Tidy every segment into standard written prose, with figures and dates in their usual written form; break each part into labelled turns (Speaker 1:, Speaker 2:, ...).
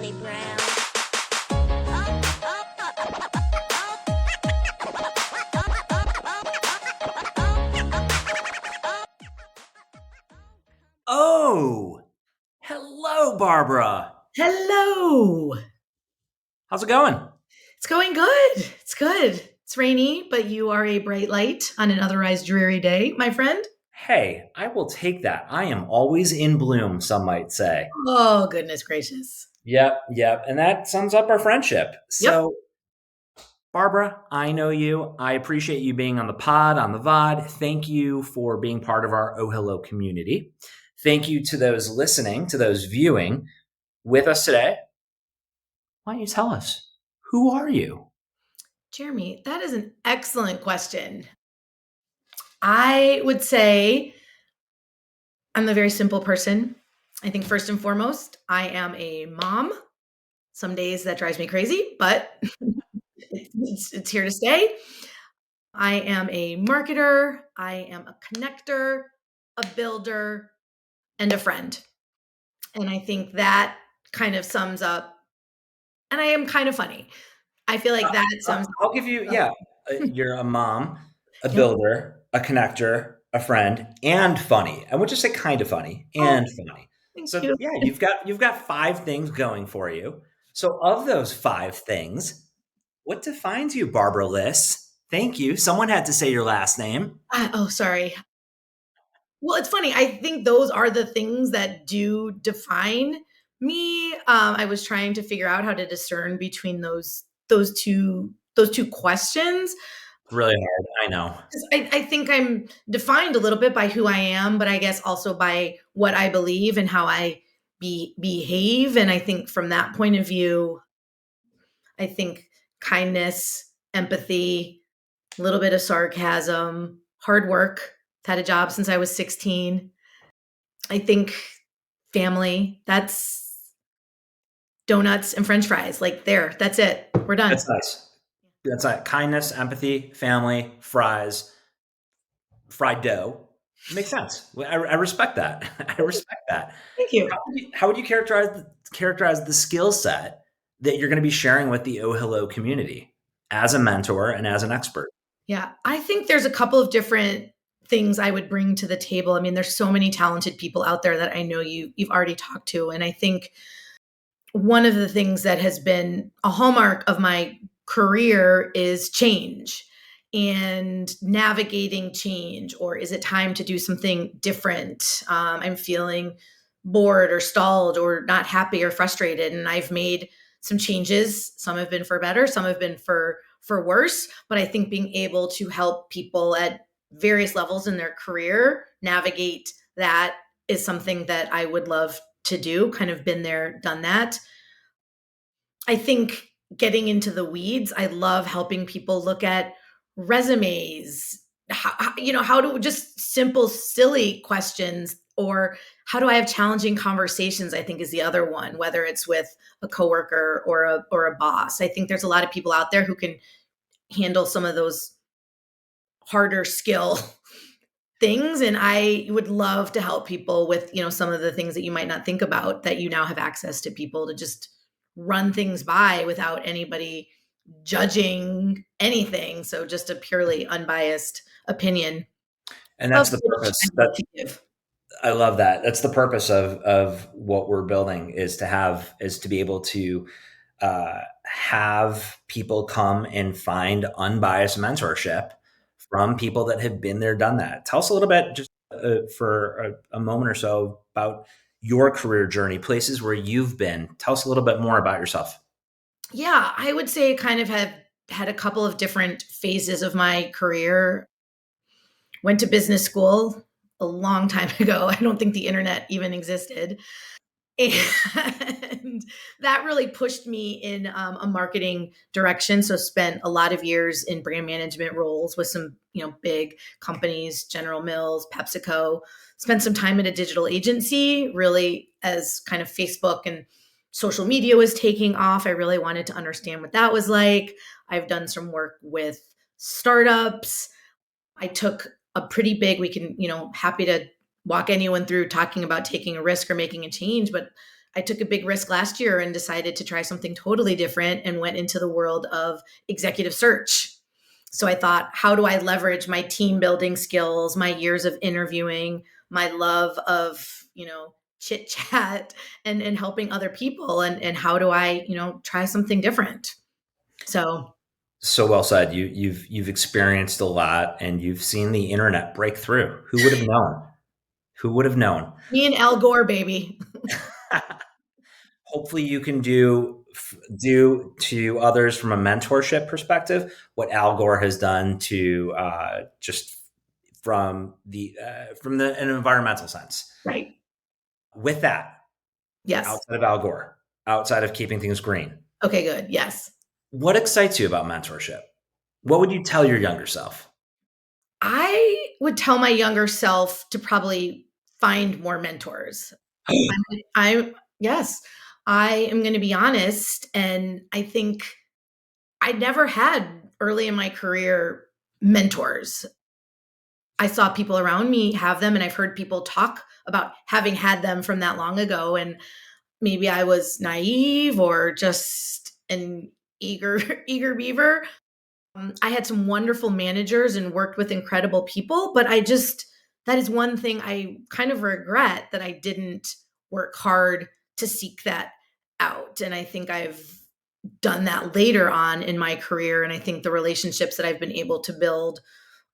Speaker 1: Charlie Brown.
Speaker 2: Oh, hello, Barbara.
Speaker 3: Hello.
Speaker 2: How's it going?
Speaker 3: It's going good. It's good. It's rainy, but you are a bright light on an otherwise dreary day, my friend.
Speaker 2: Hey, I will take that. I am always in bloom, some might say.
Speaker 3: Oh, goodness gracious.
Speaker 2: Yep. And that sums up our friendship.
Speaker 3: Yep.
Speaker 2: So, Barbara, I know you. I appreciate you being on the pod, on the VOD. Thank you for being part of our OhHello community. Thank you to those listening, to those viewing with us today. Why don't you tell us, who are you?
Speaker 3: Jeremy, that is an excellent question. I would say I'm a very simple person. I think first and foremost, I am a mom. Some days that drives me crazy, but it's here to stay. I am a marketer. I am a connector, a builder, and a friend. And I think that kind of sums up, and I am kind of funny. I feel like that sums
Speaker 2: I'll give you,
Speaker 3: up.
Speaker 2: you're a mom, a
Speaker 3: Yep.
Speaker 2: builder, a connector, a friend, and funny. I would just say kind of funny
Speaker 3: Oh,
Speaker 2: and funny.
Speaker 3: thank
Speaker 2: So
Speaker 3: you.
Speaker 2: yeah, you've got five things going for you. So of those five things, what defines you, Barbara Liss? Thank you. Someone had to say your last name.
Speaker 3: Oh, sorry. Well, it's funny. I think those are the things that do define me. I was trying to figure out how to discern between those two questions.
Speaker 2: Really hard, I know.
Speaker 3: 'Cause I think I'm defined a little bit by who I am, but I guess also by what I believe and how I behave. And I think from that point of view, I think kindness, empathy, a little bit of sarcasm, hard work. Had a job since I was 16. I think family, that's donuts and french fries. Like there, that's it. We're done.
Speaker 2: That's nice. That's like kindness, empathy, family, fries, fried dough. Makes sense. I respect that. I respect that.
Speaker 3: Thank you.
Speaker 2: How would you characterize the skill set that you're going to be sharing with the OhHello community as a mentor and as an expert?
Speaker 3: Yeah, I think there's a couple of different things I would bring to the table. I mean, there's so many talented people out there that I know you've already talked to, and I think one of the things that has been a hallmark of my career is change and navigating change, or is it time to do something different? I'm feeling bored or stalled or not happy or frustrated, and I've made some changes. Some have been for better, some have been for worse, but I think being able to help people at various levels in their career navigate that is something that I would love to do. Kind of been there, done that. I think getting into the weeds, I love helping people look at resumes. How do just simple, silly questions, or how do I have challenging conversations? I think is the other one, whether it's with a coworker or a boss. I think there's a lot of people out there who can handle some of those harder skill things, and I would love to help people with some of the things that you might not think about, that you now have access to people to just run things by without anybody judging anything, so just a purely unbiased opinion
Speaker 2: And
Speaker 3: of
Speaker 2: that's the
Speaker 3: which
Speaker 2: purpose.
Speaker 3: I'd love to give.
Speaker 2: I love that. That's the purpose of what we're building is to be able to have people come and find unbiased mentorship from people that have been there, done that. Tell us a little bit, just for a moment or so, about your career journey, places where you've been. Tell us a little bit more about yourself.
Speaker 3: Yeah, I would say kind of have had a couple of different phases of my career. Went to business school a long time ago. I don't think the internet even existed. And that really pushed me in a marketing direction. So spent a lot of years in brand management roles with some, big companies, General Mills, PepsiCo. Spent some time at a digital agency, really as kind of Facebook and social media was taking off. I really wanted to understand what that was like. I've done some work with startups. I took a pretty big, we can, happy to walk anyone through talking about taking a risk or making a change, but I took a big risk last year and decided to try something totally different and went into the world of executive search. So I thought, how do I leverage my team building skills, my years of interviewing, my love of, chit chat and helping other people, and how do I, try something different? So
Speaker 2: So well said. You've experienced a lot, and you've seen the internet break through. Who would have known? Who would have known?
Speaker 3: me and Al Gore, baby.
Speaker 2: Hopefully, you can do to others from a mentorship perspective what Al Gore has done to just from an environmental sense.
Speaker 3: Right.
Speaker 2: With that,
Speaker 3: Yes.
Speaker 2: outside of Al Gore, outside of keeping things green,
Speaker 3: Okay, good. Yes.
Speaker 2: what excites you about mentorship? What would you tell your younger self?
Speaker 3: I would tell my younger self to probably find more mentors. Yes, I am going to be honest. And I think I never had early in my career mentors. I saw people around me have them, and I've heard people talk about having had them from that long ago. And maybe I was naive or just an eager, eager beaver. I had some wonderful managers and worked with incredible people, but that is one thing I kind of regret, that I didn't work hard to seek that out. And I think I've done that later on in my career. And I think the relationships that I've been able to build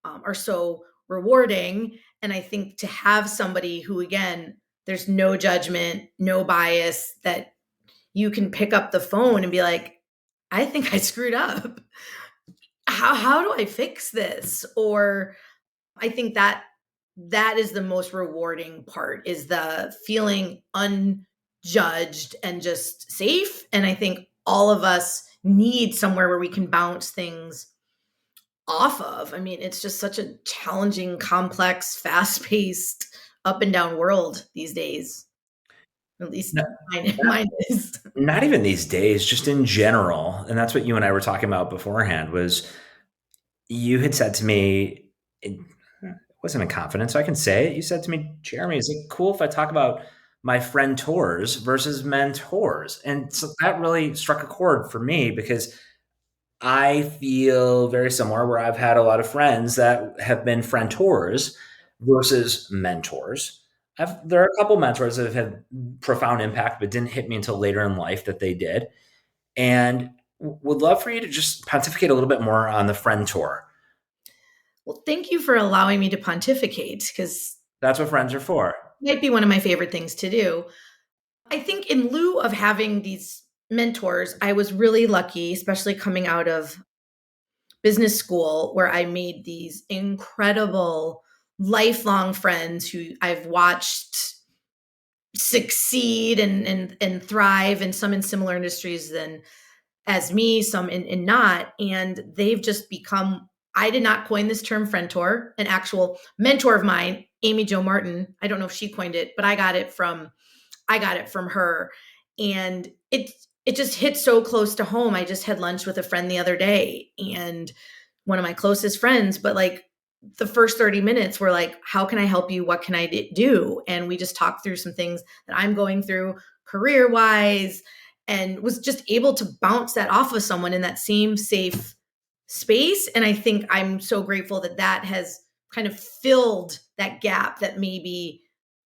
Speaker 3: are so rewarding. And I think to have somebody who, again, there's no judgment, no bias, that you can pick up the phone and be like, I think I screwed up. How do I fix this? Or I think that is the most rewarding part, is the feeling unjudged and just safe. And I think all of us need somewhere where we can bounce things off of. I mean, it's just such a challenging, complex, fast-paced, up and down world these days. At least
Speaker 2: No,
Speaker 3: mine is.
Speaker 2: not even these days, just in general. And that's what you and I were talking about beforehand. Was you had said to me, it wasn't in confidence, so I can say it. You said to me, Jeremy, is it cool if I talk about my friend tours versus mentors? And so that really struck a chord for me, because I feel very similar, where I've had a lot of friends that have been friendtors versus mentors. There are a couple mentors that have had profound impact, but didn't hit me until later in life that they did. And would love for you to just pontificate a little bit more on the friend tour.
Speaker 3: Well, thank you for allowing me to pontificate, because
Speaker 2: That's what friends are for.
Speaker 3: it might be one of my favorite things to do. I think in lieu of having these mentors, I was really lucky, especially coming out of business school, where I made these incredible lifelong friends who I've watched succeed and thrive, and some in similar industries than as me, some in not. And they've just become, I did not coin this term friendtor, an actual mentor of mine, Amy Jo Martin. I don't know if she coined it, but I got it from her. And it just hit so close to home. I just had lunch with a friend the other day, and one of my closest friends, but like the first 30 minutes were like, how can I help you? What can I do? And we just talked through some things that I'm going through career wise, and was just able to bounce that off of someone in that same safe space. And I think I'm so grateful that that has kind of filled that gap that maybe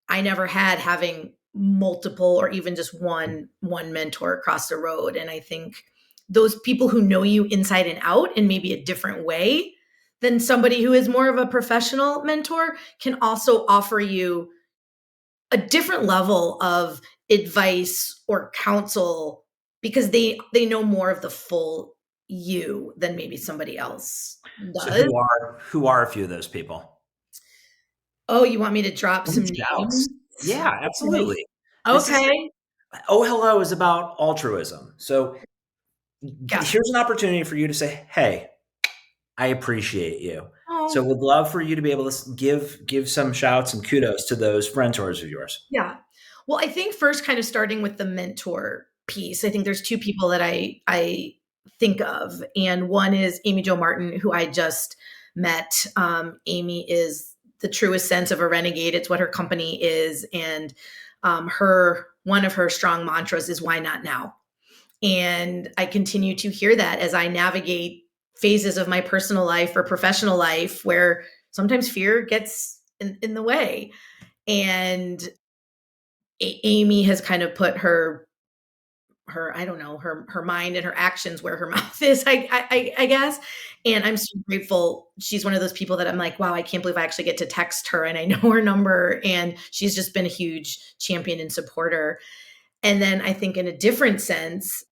Speaker 3: I never had, having multiple or even just one mentor across the road. And I think those people who know you inside and out in maybe a different way than somebody who is more of a professional mentor can also offer you a different level of advice or counsel, because they know more of the full you than maybe somebody else
Speaker 2: So
Speaker 3: does.
Speaker 2: who are a few of those people?
Speaker 3: Oh, you want me to drop
Speaker 2: Some
Speaker 3: some names?
Speaker 2: shouts. Yeah,
Speaker 3: Okay.
Speaker 2: absolutely. This is
Speaker 3: Okay.
Speaker 2: OhHello is about altruism. So
Speaker 3: Yeah.
Speaker 2: here's an opportunity for you to say, "Hey, I appreciate you." So
Speaker 3: Oh,
Speaker 2: would love for you to be able to give some shouts and kudos to those mentors of yours.
Speaker 3: yeah. Well, I think first, kind of starting with the mentor piece, I think there's two people that I think of, and one is Amy Jo Martin, who I just met. Amy is the truest sense of a renegade. It's what her company is. And her one of her strong mantras is why not now? And I continue to hear that as I navigate phases of my personal life or professional life where sometimes fear gets in the way. And Amy has kind of put her I don't know, her mind and her actions where her mouth is, I guess. And I'm so grateful. She's one of those people that I'm like, wow, I can't believe I actually get to text her and I know her number. And she's just been a huge champion and supporter. And then I think in a different sense,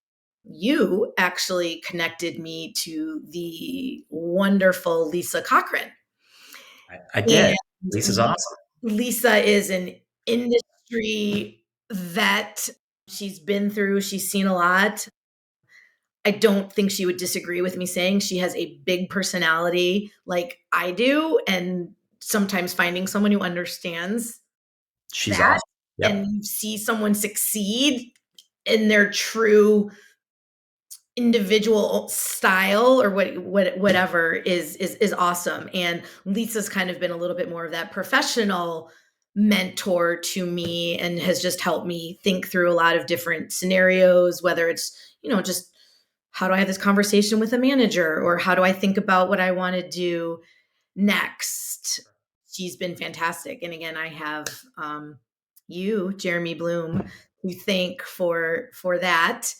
Speaker 3: you actually connected me to the wonderful Lisa Cochran.
Speaker 2: I did.
Speaker 3: And
Speaker 2: Lisa's awesome.
Speaker 3: Lisa is an industry vet. She's been through, she's seen a lot. I don't think she would disagree with me saying she has a big personality like I do. And sometimes finding someone who understands
Speaker 2: She's
Speaker 3: that
Speaker 2: awesome.
Speaker 3: and
Speaker 2: Yep.
Speaker 3: you see someone succeed in their true individual style or whatever is awesome. And Lisa's kind of been a little bit more of that professional mentor to me and has just helped me think through a lot of different scenarios, whether it's, just how do I have this conversation with a manager or how do I think about what I want to do next. She's been fantastic. And again, I have you, Jeremy Bloom, who thank for that.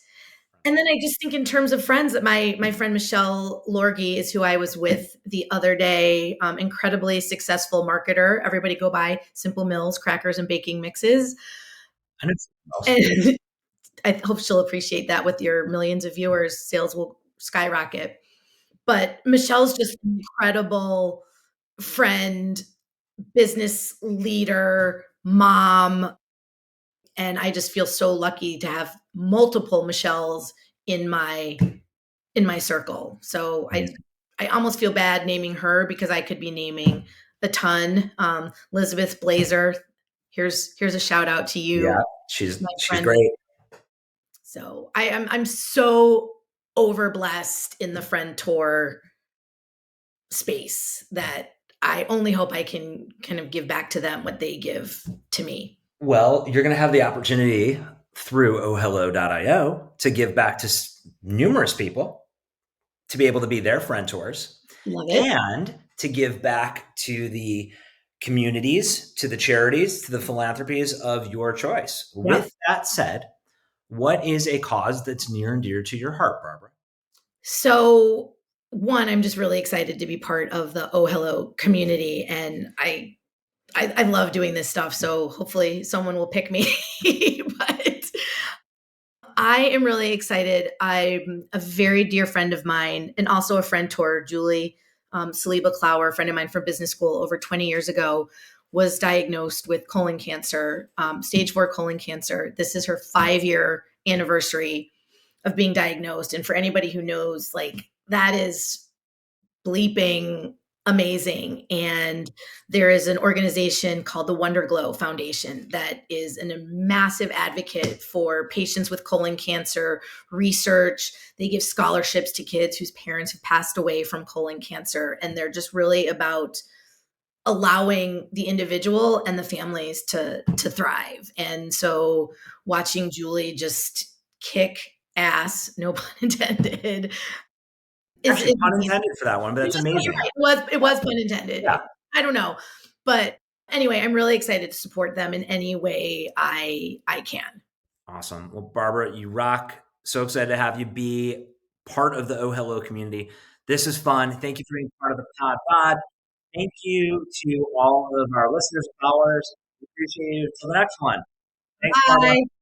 Speaker 3: And then I just think in terms of friends that my friend Michelle Lorgy is who I was with the other day, incredibly successful marketer. Everybody go buy Simple Mills crackers and baking mixes.
Speaker 2: And
Speaker 3: And I hope she'll appreciate that with your millions of viewers, sales will skyrocket. But Michelle's just an incredible friend, business leader, mom, and I just feel so lucky to have multiple Michelles in my circle. So I almost feel bad naming her because I could be naming a ton. Elizabeth Blazer, here's a shout out to
Speaker 2: yeah,
Speaker 3: you,
Speaker 2: she's
Speaker 3: my
Speaker 2: she's
Speaker 3: friend.
Speaker 2: great.
Speaker 3: So I'm so over blessed in the friend tour space that I only hope I can kind of give back to them what they give to me.
Speaker 2: Well, you're going to have the opportunity through OhHello.io to give back to numerous people to be able to be their friendtors
Speaker 3: Love it.
Speaker 2: and to give back to the communities, to the charities, to the philanthropies of your choice.
Speaker 3: Yep.
Speaker 2: With that said, what is a cause that's near and dear to your heart, Barbara?
Speaker 3: So, one, I'm just really excited to be part of the OhHello community, and I love doing this stuff. So hopefully someone will pick me. But I am really excited. I'm a very dear friend of mine and also a friend tour, Julie Saliba Clower, a friend of mine from business school over 20 years ago, was diagnosed with colon cancer, stage 4 colon cancer. This is her 5-year anniversary of being diagnosed. And for anybody who knows, like, that is bleeping amazing. And there is an organization called the WonderGlow Foundation that is a massive advocate for patients with colon cancer research. They give scholarships to kids whose parents have passed away from colon cancer. And they're just really about allowing the individual and the families to thrive. And so watching Julie just kick ass, no pun intended,
Speaker 2: Actually,
Speaker 3: is
Speaker 2: pun intended for that one, but that's amazing.
Speaker 3: right. It was pun intended.
Speaker 2: Yeah.
Speaker 3: I don't know. But anyway, I'm really excited to support them in any way I can.
Speaker 2: Awesome. Well, Barbara, you rock. So excited to have you be part of the OhHello community. This is fun. Thank you for being part of the pod. Thank you to all of our listeners, followers. We appreciate you. Until the next one. Thanks, Barbara.
Speaker 3: Bye.